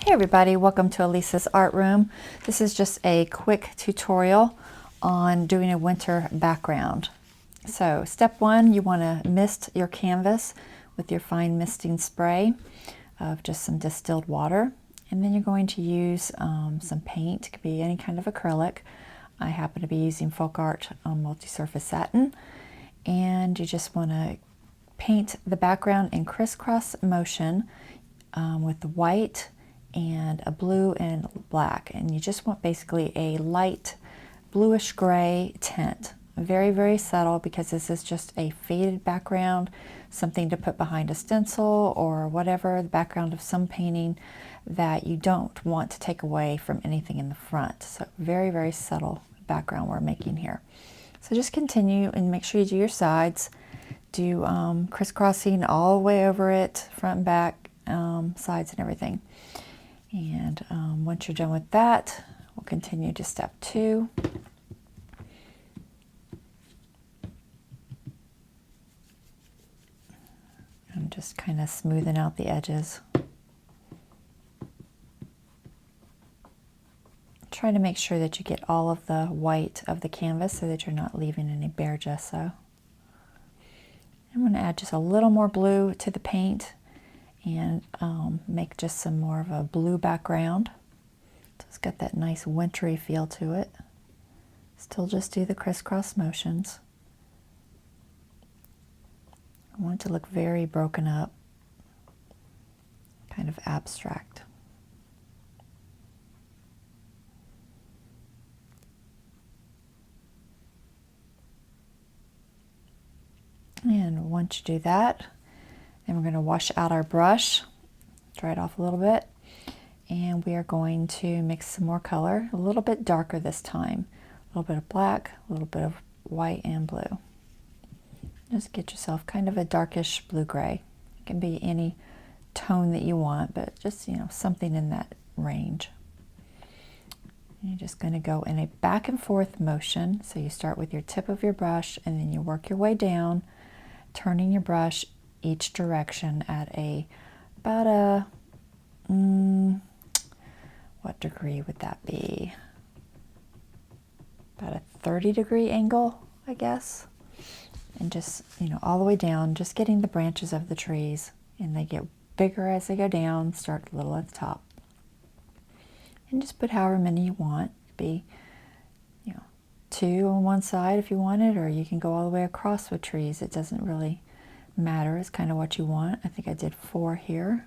Hey everybody, welcome to Elisa's Art Room. This is just a quick tutorial on doing a winter background. So step one, you want to mist your canvas with your fine misting spray of just some distilled water. And then you're going to use some paint. It could be any kind of acrylic. I happen to be using Folk Art multi-surface satin. And you just want to paint the background in crisscross motion with the white and a blue and black, and you just want basically a light bluish gray tint. Very, very subtle, because this is just a faded background, something to put behind a stencil or whatever, the background of some painting that you don't want to take away from anything in the front. So very, very subtle background we're making here. So just continue and make sure you do your sides. Do crisscrossing all the way over it, front and back, sides and everything. And once you're done with that, we'll continue to step two. I'm just kind of smoothing out the edges. Try to make sure that you get all of the white of the canvas so that you're not leaving any bare gesso. I'm going to add just a little more blue to the paint and make just some more of a blue background. So it's got that nice wintry feel to it. Still just do the crisscross motions. I want it to look very broken up, kind of abstract. And once you do that, then we're going to wash out our brush, dry it off a little bit, and we are going to mix some more color, a little bit darker this time. A little bit of black, a little bit of white and blue. Just get yourself kind of a darkish blue-gray. It can be any tone that you want, but just, something in that range. And you're just going to go in a back and forth motion. So you start with your tip of your brush, and then you work your way down, turning your brush each direction at about a, what degree would that be? About a 30-degree angle, I guess. And just, all the way down, just getting the branches of the trees, and they get bigger as they go down. Start a little at the top. And just put however many you want. It could be, 2 on one side if you want it, or you can go all the way across with trees. It doesn't really matter. It's kind of what you want. I think I did 4 here.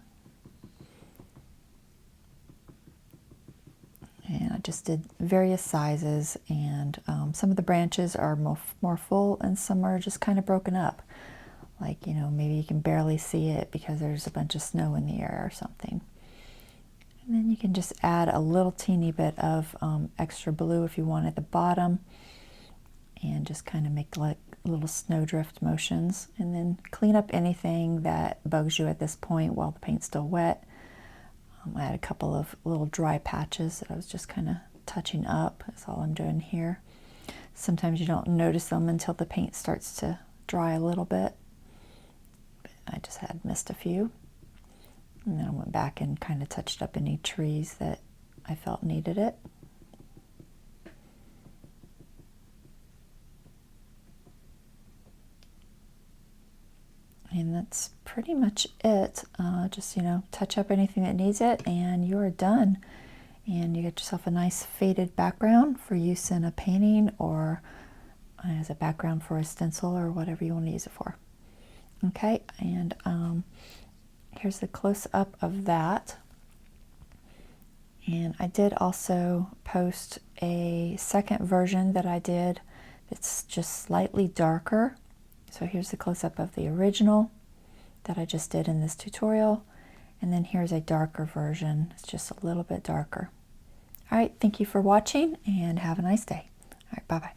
And I just did various sizes, and some of the branches are more full and some are just kind of broken up. Like, maybe you can barely see it because there's a bunch of snow in the air or something. And then you can just add a little teeny bit of extra blue if you want at the bottom, and just kind of make like little snowdrift motions, and then clean up anything that bugs you at this point while the paint's still wet. I had a couple of little dry patches that I was just kind of touching up. That's all I'm doing here. Sometimes you don't notice them until the paint starts to dry a little bit. But I just had missed a few. And then I went back and kind of touched up any trees that I felt needed it. And that's pretty much it. Just, touch up anything that needs it, and you're done. And you get yourself a nice faded background for use in a painting, or as a background for a stencil, or whatever you want to use it for. Okay, and here's the close-up of that. And I did also post a second version that I did that's just slightly darker. So here's the close-up of the original that I just did in this tutorial. And then here's a darker version. It's just a little bit darker. All right, thank you for watching, and have a nice day. All right, bye-bye.